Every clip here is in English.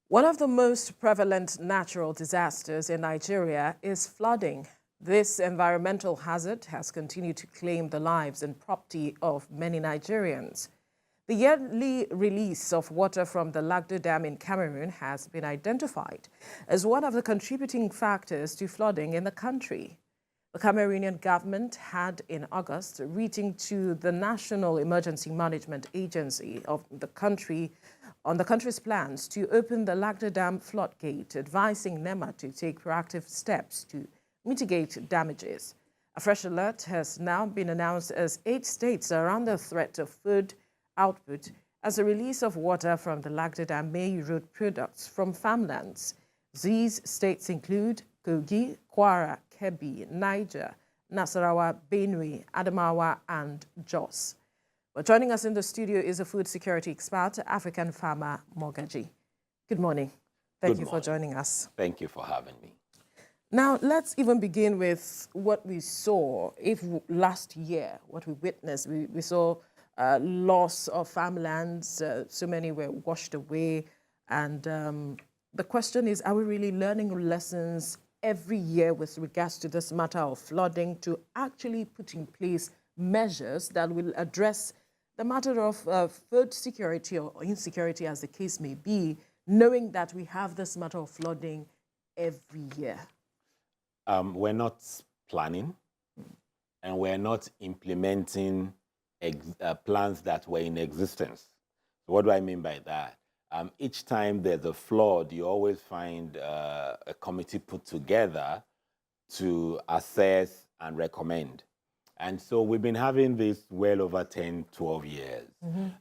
One of the most prevalent natural disasters in Nigeria is flooding. This environmental hazard has continued to claim the lives and property of many Nigerians. The yearly release of water from the Lagdo Dam in Cameroon has been identified as one of the contributing factors to flooding in the country. The Cameroonian government had in August written to the National Emergency Management Agency of the country on the country's plans to open the Lagdo Dam floodgate, advising NIMET to take proactive steps to mitigate damages. A fresh alert has now been announced as 8 states are under threat of food output as the release of water from the Lagdo Dam may erode products from farmlands. These states include Kogi, Kwara, Kebbi, Niger, Nasarawa, Benue, Adamawa, and Jos. But joining us in the studio is a food security expert, African farmer Mogaji. Good morning. Thank you for joining us. Thank you for having me. Now, let's even begin with what we saw. If last year, what we witnessed, we saw loss of farmlands, so many were washed away. And the question is, are we really learning lessons every year with regards to this matter of flooding to actually put in place measures that will address the matter of food security or insecurity, as the case may be, knowing that we have this matter of flooding every year? We're not planning, and we're not implementing plans that were in existence. So what do I mean by that? Each time there's a flood, you always find a committee put together to assess and recommend. And so we've been having this well over 10, 12 years.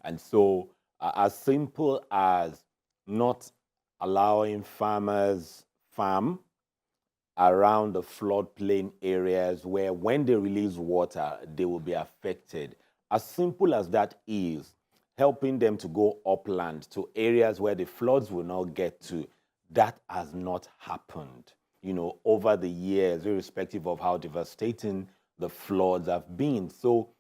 And so as simple as not allowing farmers farm around the floodplain areas where when they release water, they will be affected. As simple as that is, helping them to go upland to areas where the floods will not get to, that has not happened, over the years, irrespective of how devastating the floods have been. So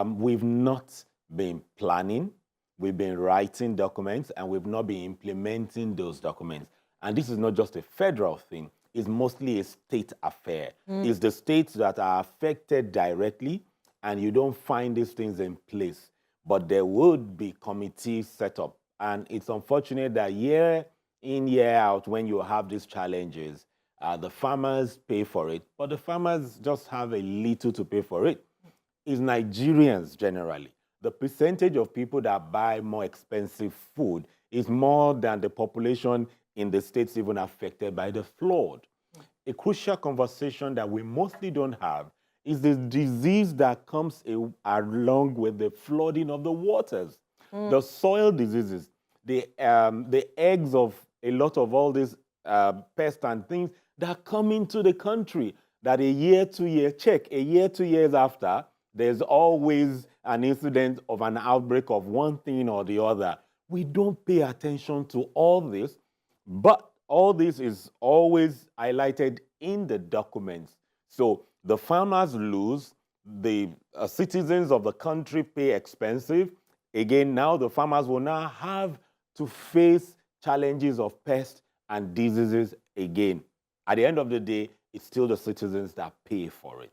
we've not been planning, we've been writing documents, and we've not been implementing those documents. And this is not just a federal thing, it's mostly a state affair. It's the states that are affected directly, and you don't find these things in place. But there would be committees set up. And it's unfortunate that year in, year out, when you have these challenges, the farmers pay for it, but the farmers just have a little to pay for it. It's Nigerians generally. The percentage of people that buy more expensive food is more than the population in the states even affected by the flood. A crucial conversation that we mostly don't have is the disease that comes along with the flooding of the waters. The soil diseases, the eggs of a lot of all these pests and things that come into the country, that a year, 2 year, check, a year, 2 years after, there's always an incident of an outbreak of one thing or the other. We don't pay attention to all this, but all this is always highlighted in the documents. So the farmers lose, the citizens of the country pay expensive. Again, now the farmers will now have to face challenges of pests and diseases again. At the end of the day, it's still the citizens that pay for it.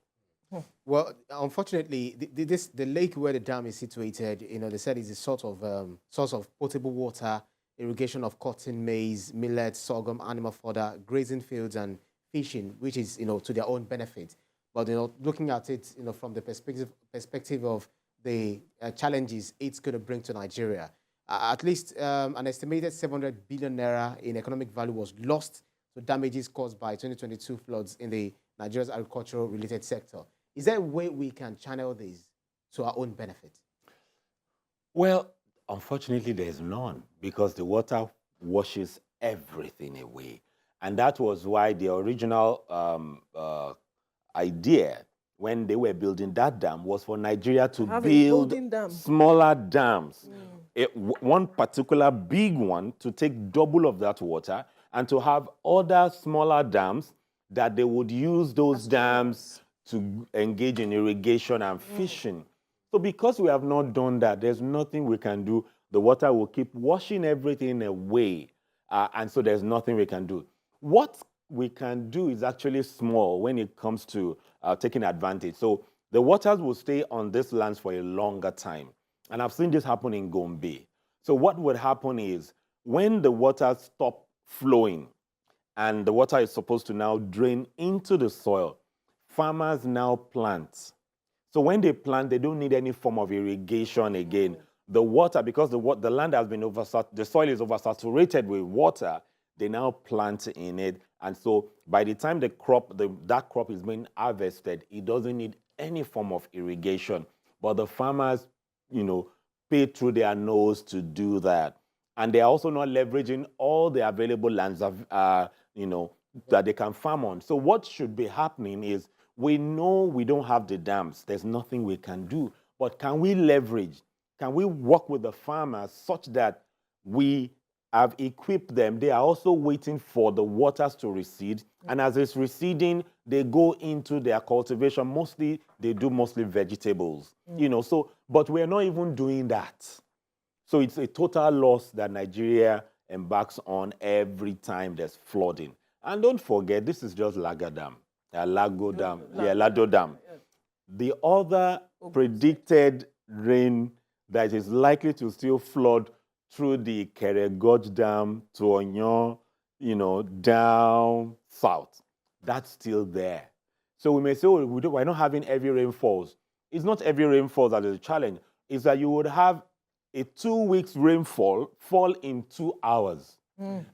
Well, unfortunately, the lake where the dam is situated, they said is a sort of source of potable water, irrigation of cotton, maize, millet, sorghum, animal fodder, grazing fields, and fishing, which is, to their own benefit. But, looking at it, from the perspective of the challenges it's going to bring to Nigeria, at least an estimated 700 billion naira in economic value was lost to damages caused by 2022 floods in the Nigeria's agricultural-related sector. Is there a way we can channel this to our own benefit? Well, unfortunately, there's none, because the water washes everything away. And that was why the original idea when they were building that dam was for Nigeria to build smaller dams. One particular big one to take double of that water, and to have other smaller dams that they would use those dams to engage in irrigation and fishing. So because we have not done that, there's nothing we can do. The water will keep washing everything away. and so there's nothing we can do. What we can do is actually small when it comes to taking advantage. So the waters will stay on these lands for a longer time. And I've seen this happen in Gombe. So what would happen is when the waters stop flowing and the water is supposed to now drain into the soil, farmers now plant. So when they plant, they don't need any form of irrigation again. The water, because the land has been the soil is oversaturated with water, they now plant in it. And so by the time that crop is being harvested, it doesn't need any form of irrigation. But the farmers, pay through their nose to do that. And they are also not leveraging all the available lands that they can farm on. So what should be happening is, we know we don't have the dams. There's nothing we can do. But can we leverage? Can we work with the farmers such that we have equipped them? They are also waiting for the waters to recede. And as it's receding, they go into their cultivation. They do mostly vegetables. But we're not even doing that. So it's a total loss that Nigeria embarks on every time there's flooding. And don't forget, this is just Lagdo Dam. Lagdo Dam. Lagdo Dam. The other predicted rain that is likely to still flood through the Keregoj Dam to Onyo, down south, that's still there. So we may say, we're not having heavy rainfalls. It's not heavy rainfalls that is a challenge. It's that you would have a 2 weeks rainfall fall in 2 hours.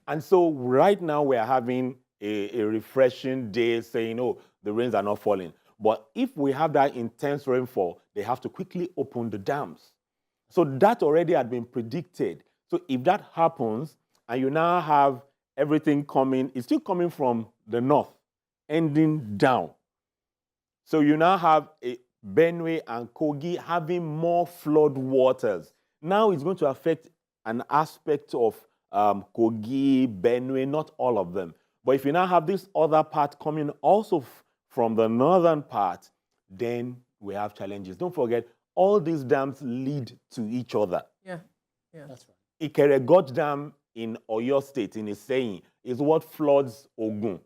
And so right now we're having a refreshing day saying, the rains are not falling. But if we have that intense rainfall, they have to quickly open the dams. So that already had been predicted. So if that happens, and you now have everything coming, it's still coming from the north, ending down. So you now have Benue and Kogi having more flood waters. Now it's going to affect an aspect of Kogi, Benue, not all of them. But if you now have this other part coming also from the northern part, then we have challenges. Don't forget, all these dams lead to each other. Yeah, that's right. Ikeregoj Dam in Oyo State, in Iseyin, is what floods Ogun.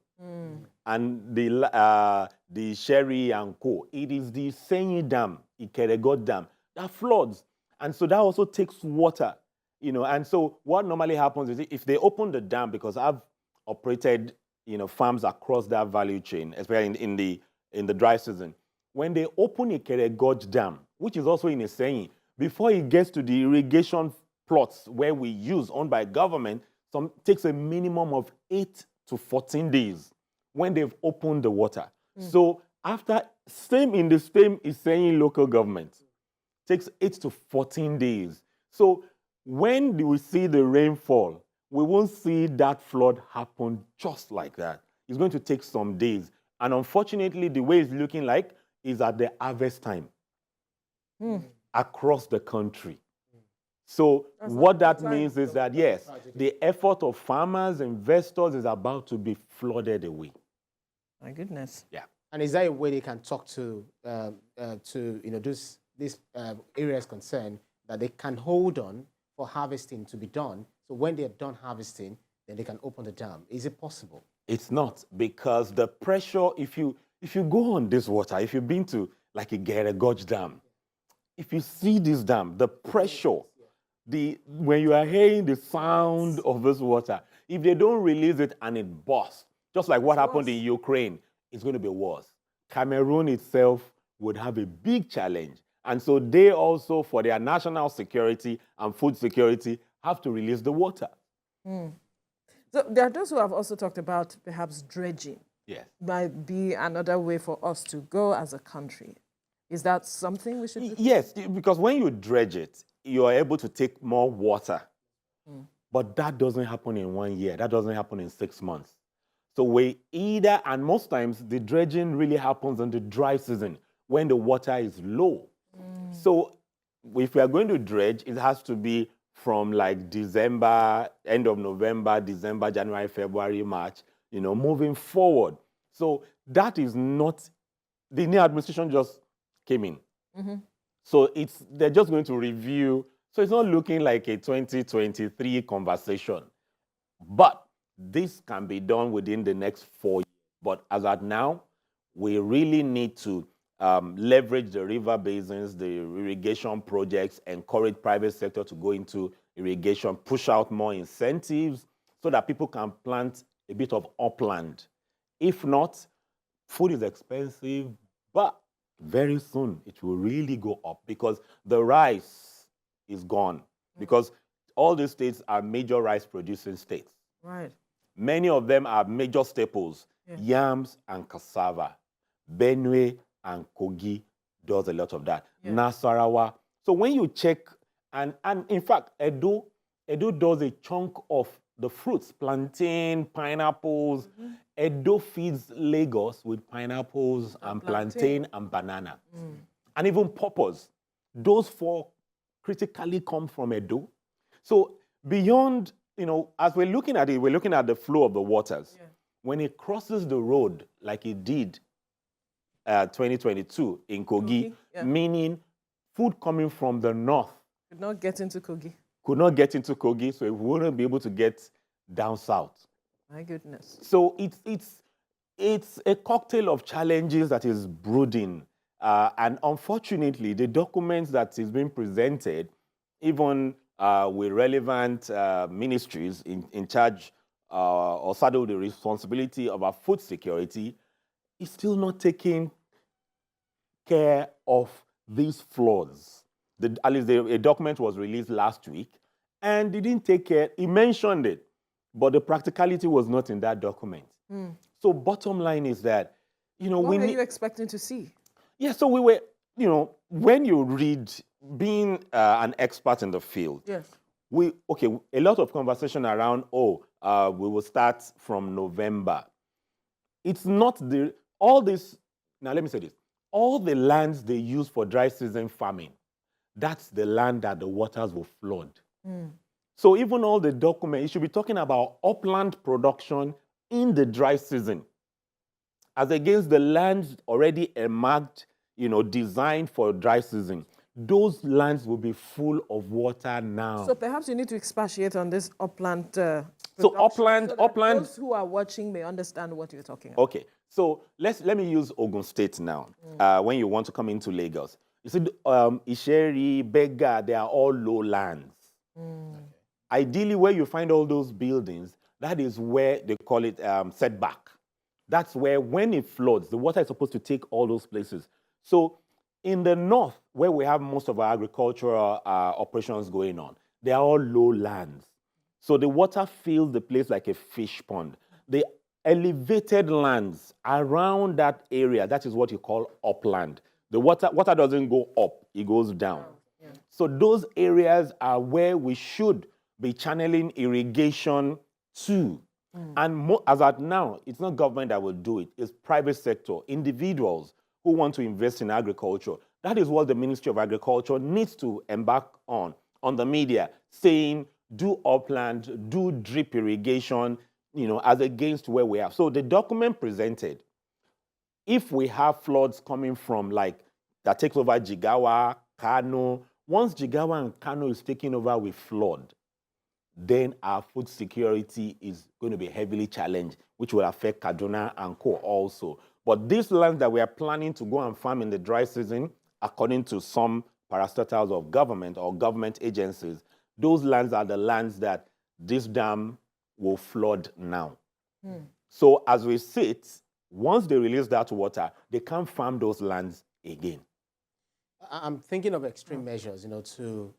And the Sherry and Co. It is the Iseyin Dam, Ikeregoj Dam, that floods. And so that also takes water, And so what normally happens is if they open the dam, because I've operated, farms across that value chain, especially in the dry season. When they open Ikeregoj Dam, which is also in Iseyin, before it gets to the irrigation plots where we use, owned by government, takes a minimum of 8 to 14 days when they've opened the water. So in the same Iseyin local government, takes 8 to 14 days. So when we see the rainfall, we won't see that flood happen just like that. It's going to take some days. And unfortunately, the way it's looking like is at the harvest time across the country. So what that means is that, yes, the effort of farmers, investors is about to be flooded away. My goodness. Yeah. And is there a way they can talk to these areas concerned that they can hold on for harvesting to be done? So when they're done harvesting, then they can open the dam. Is it possible? It's not, because the pressure, if you go on this water, if you've been to like a Ikeregoj Dam, if you see this dam, the pressure, when you are hearing the sound of this water, if they don't release it and it bursts, just like what happened in Ukraine, it's going to be worse. Cameroon itself would have a big challenge. And so they also, for their national security and food security, have to release the water. So there are those who have also talked about perhaps dredging. Yes. Might be another way for us to go as a country. Is that something we should do? Yes, because when you dredge it, you are able to take more water. But that doesn't happen in 1 year. That doesn't happen in 6 months. So and most times the dredging really happens in the dry season when the water is low. So if we are going to dredge, it has to be from like December, end of November, December, January, February, March, moving forward. So that is not, the new administration just came in. So they're just going to review. So it's not looking like a 2023 conversation. But this can be done within the next 4 years. But as at now, we really need to leverage the river basins, the irrigation projects, encourage private sector to go into irrigation, push out more incentives so that people can plant a bit of upland. If not, food is expensive, but very soon it will really go up because the rice is gone. Because all these states are major rice producing states. Right. Many of them are major staples, yams and cassava. Benue and Kogi does a lot of that. Nasarawa. So when you check, and in fact, Edo does a chunk of the fruits, plantain, pineapples. Edo feeds Lagos with pineapples and plantain and banana. And even pawpaws. Those four critically come from Edo. So beyond, as we're looking at it, we're looking at the flow of the waters. When it crosses the road, like it did 2022 in Kogi, meaning food coming from the north could not get into Kogi, so it wouldn't be able to get down south. My goodness. So it's a cocktail of challenges that is brooding. And unfortunately, the documents that is being presented, even with relevant ministries in charge or saddled the responsibility of our food security, is still not taking care of these floods. At least a document was released last week, and they didn't take care. He mentioned it, but the practicality was not in that document. So bottom line is that, what are you expecting to see? Yeah, so we were, when you read, being an expert in the field, a lot of conversation around, we will start from November. It's not all this, now let me say this, all the lands they use for dry season farming, that's the land that the waters will flood. So even all the documents, you should be talking about upland production in the dry season, as against the lands already marked, designed for dry season. Those lands will be full of water now. So perhaps you need to expatiate on this upland. So upland. Those who are watching may understand what you're talking about. Okay, so let me use Ogun State now. When you want to come into Lagos, you see, Isheri, Bega, they are all lowlands. Ideally, where you find all those buildings, that is where they call it setback. That's where, when it floods, the water is supposed to take all those places. So in the north, where we have most of our agricultural operations going on, they are all lowlands. So the water fills the place like a fish pond. The elevated lands around that area, that is what you call upland. The water doesn't go up, it goes down. So those areas are where we should be channeling irrigation to. And as at now, it's not government that will do it. It's private sector, individuals who want to invest in agriculture. That is what the Ministry of Agriculture needs to embark on the media, saying, do upland, do drip irrigation, as against where we are. So the document presented, if we have floods coming from that takes over Jigawa, Kano, once Jigawa and Kano is taken over with flood, then our food security is going to be heavily challenged, which will affect Kaduna and Co. also. But these lands that we are planning to go and farm in the dry season, according to some parastatals of government or government agencies, those lands are the lands that this dam will flood now. So as we sit, once they release that water, they can't farm those lands again. I'm thinking of extreme measures, to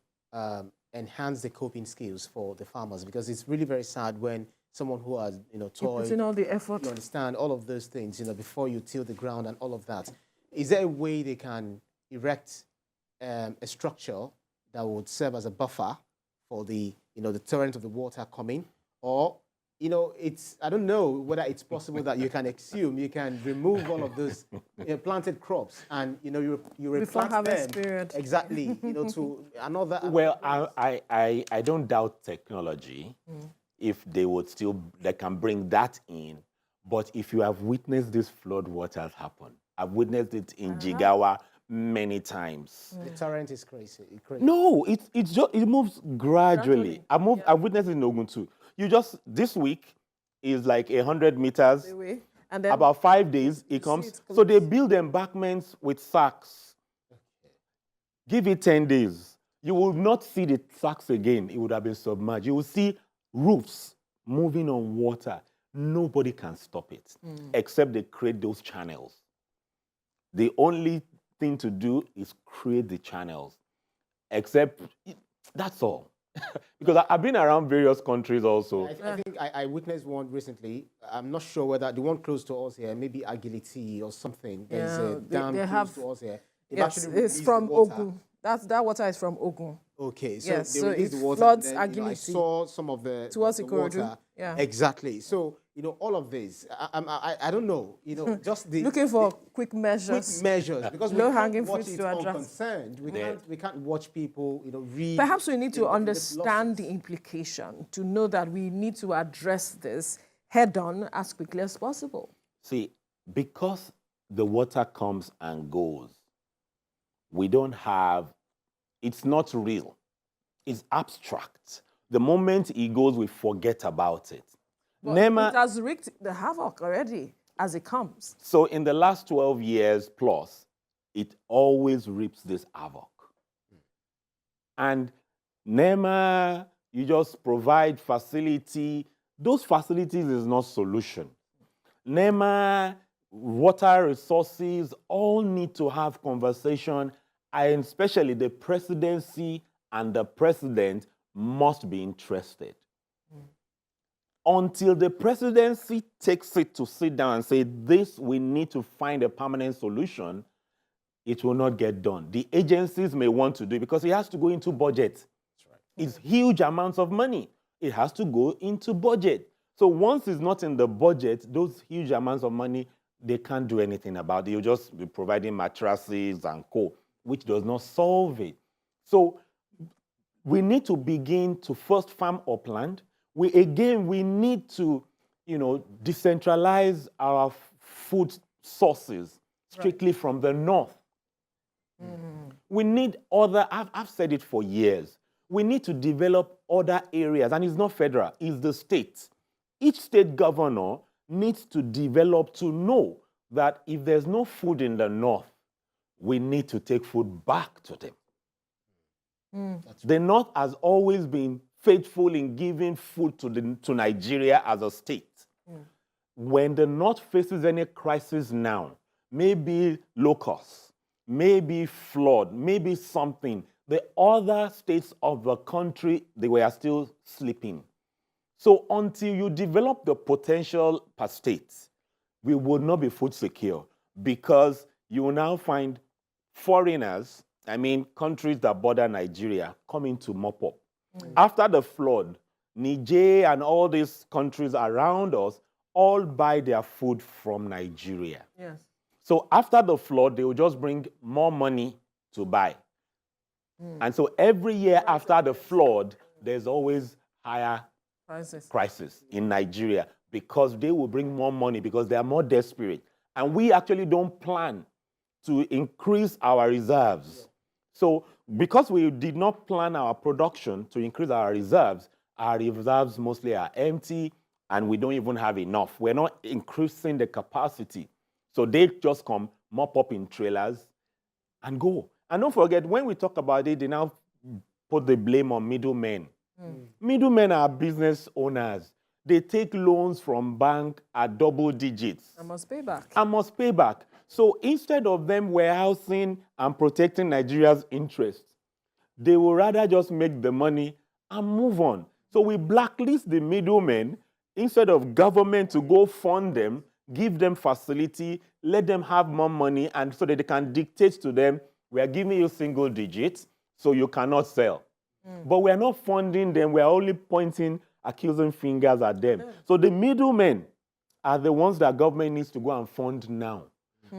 enhance the coping skills for the farmers, because it's really very sad when someone who has, toiled, putting all the effort, you understand all of those things, before you till the ground and all of that. Is there a way they can erect a structure that would serve as a buffer for the, the torrent of the water coming? Or, I don't know whether it's possible that you can remove all of those planted crops and, you replant harvest them. period. Exactly, to another. Well, I don't doubt technology. If they can bring that in. But if you have witnessed this flood waters happen, I've witnessed it in Jigawa many times. The torrent is crazy. No, it moves gradually. I've witnessed it in Ogun too. this week is like 100 meters. Away. And then About 5 days, it see comes. it So they close. build embankments with sacks. Give it 10 days. You will not see the sacks again. It would have been submerged. You will see roofs moving on water. Nobody can stop it, except they create those channels. The only thing to do is create the channels, except that's all. Because I've been around various countries also. I think I witnessed one recently. I'm not sure whether the one close to us here, maybe Agility or something. There's a dam close to us here. They've Yes, actually it's released from the water. Ogun. That water is from Ogun. Okay, so Yes, they so released it the water. floods And then, I Agility saw some of the towards the Ikorodu. water. Yeah. Exactly. So all of this, I don't know. Just the Looking for the quick measures. quick measures because we Low-hanging can't watch fruits it to address. unconcerned. We can't watch people read. Perhaps we need to understand losses. the implication to know that we need to address this head-on as quickly as possible. See, because the water comes and goes, we don't have, it's not real. It's abstract. The moment it goes, we forget about it. But it has wreaked the havoc already as it comes. So in the last 12 years plus, it always reaps this havoc. And NEMA, you just provide facility. Those facilities is not solution. NEMA, water resources, all need to have conversation, and especially the presidency and the president must be interested. Until the presidency takes it to sit down and say, this, we need to find a permanent solution, it will not get done. The agencies may want to do it because it has to go into budget. That's right. It's huge amounts of money. It has to go into budget. So once it's not in the budget, those huge amounts of money, they can't do anything about it. You'll just be providing mattresses and co, which does not solve it. So we need to begin to first farm upland. We need to, decentralize our food sources strictly from the north. We need I've said it for years. We need to develop other areas, and it's not federal, it's the state. Each state governor needs to develop to know that if there's no food in the north, we need to take food back to them. The North has always been faithful in giving food to Nigeria as a state. When the North faces any crisis now, maybe locusts, maybe flood, maybe something, the other states of the country, they were still sleeping. So until you develop the potential per state, we would not be food secure because you will now find foreigners, countries that border Nigeria, coming to mop up. After the flood, Niger and all these countries around us all buy their food from Nigeria. Yes. So after the flood, they will just bring more money to buy. And so every year after the flood, there's always higher prices in Nigeria because they will bring more money because they are more desperate. And we actually don't plan to increase our reserves. So because we did not plan our production to increase our reserves mostly are empty and we don't even have enough. We're not increasing the capacity. So they just come, mop up in trailers and go. And don't forget, when we talk about it, they now put the blame on middlemen. Middlemen are business owners. They take loans from bank at double digits. I must pay back. So instead of them warehousing and protecting Nigeria's interests, they will rather just make the money and move on. So we blacklist the middlemen instead of government to go fund them, give them facility, let them have more money, and so that they can dictate to them, we are giving you single digits, so you cannot sell. But we are not funding them, we are only pointing accusing fingers at them. So the middlemen are the ones that government needs to go and fund now.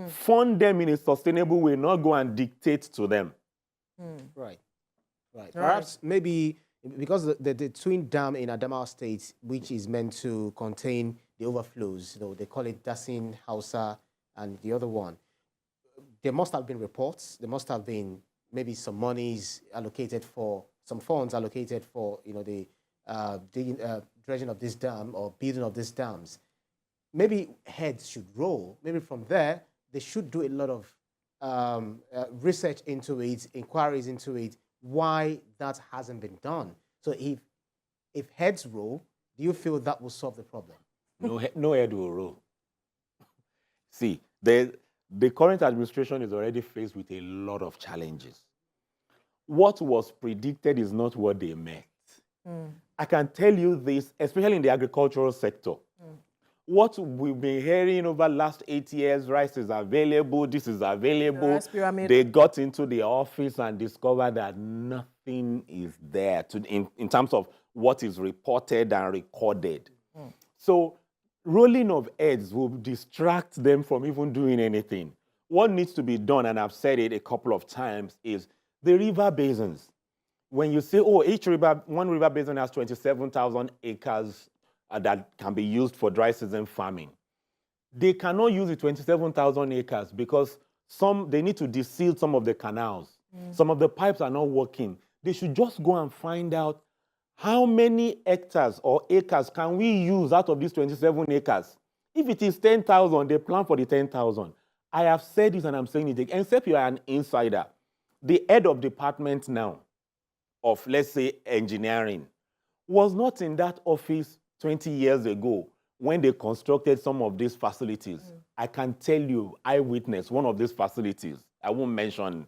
Fund them in a sustainable way, not go and dictate to them. Right. Perhaps maybe because the twin dam in Adamawa State, which is meant to contain the overflows, they call it Dasin, Hausa, and the other one. There must have been reports. There must have been maybe some monies allocated for, some funds allocated for, the dredging of this dam or building of these dams, maybe heads should roll. Maybe from there, they should do a lot of research into it, inquiries into it, why that hasn't been done. So if heads roll, do you feel that will solve the problem? No head will roll. See, the current administration is already faced with a lot of challenges. What was predicted is not what they met. I can tell you this, especially in the agricultural sector. What we've been hearing over the last 8 years, rice is available, this is available. They got into the office and discovered that nothing is there in terms of what is reported and recorded. So rolling of heads will distract them from even doing anything. What needs to be done, and I've said it a couple of times, is the river basins. When you say, oh, one river basin has 27,000 acres that can be used for dry season farming. They cannot use the 27,000 acres because they need to deseal some of the canals. Some of the pipes are not working. They should just go and find out how many hectares or acres can we use out of these 27 acres. If it is 10,000, they plan for the 10,000. I have said this and I'm saying it again, except you are an insider. The head of department now of, let's say, engineering was not in that office 20 years ago when they constructed some of these facilities. I can tell you, I witnessed one of these facilities. I won't mention.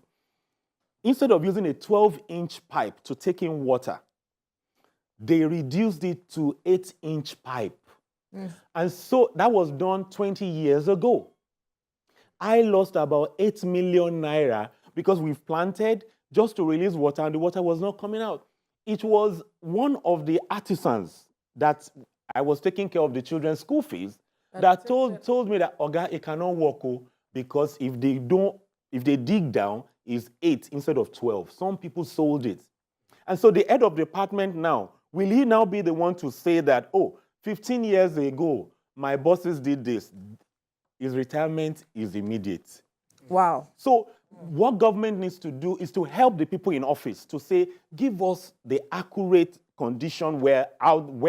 Instead of using a 12-inch pipe to take in water, they reduced it to 8-inch pipe. And so that was done 20 years ago. I lost about 8 million naira because we've planted just to release water and the water was not coming out. It was one of the artisans that I was taking care of the children's school fees that told me that, Oga, it cannot work because if they dig down, it's 8 instead of 12. Some people sold it. And so the head of department now, will he now be the one to say that, oh, 15 years ago, my bosses did this? His retirement is immediate. Wow. So what government needs to do is to help the people in office to say, give us the accurate condition where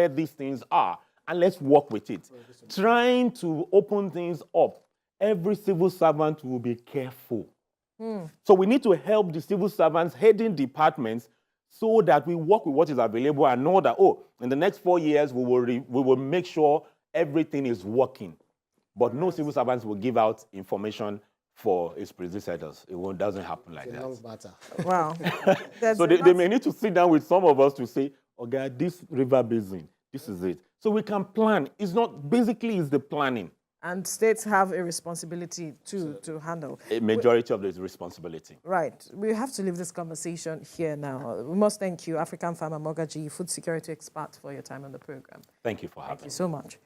these things are, and let's work with it. Trying to open things up, every civil servant will be careful. So we need to help the civil servants heading departments so that we work with what is available and know that, oh, in the next 4 years, we will make sure everything is working. But no civil servants will give out information for its predecessors. It doesn't happen like that. Wow. So they may need to sit down with some of us to say, okay, this river basin, this is it. So we can plan. It's the planning. And states have a responsibility to handle. A majority of the responsibility. Right. We have to leave this conversation here now. We must thank you, African farmer Mogaji, food security expert, for your time on the program. Thank you for having me. Thank you so much.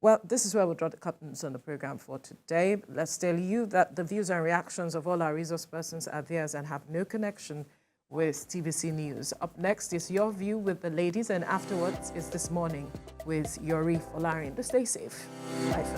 Well, this is where we'll draw the curtains on the program for today. Let's tell you that the views and reactions of all our resource persons are theirs and have no connection with TVC News. Up next is Your View with the ladies, and afterwards is This Morning with Yori Folarin. Stay safe. Bye.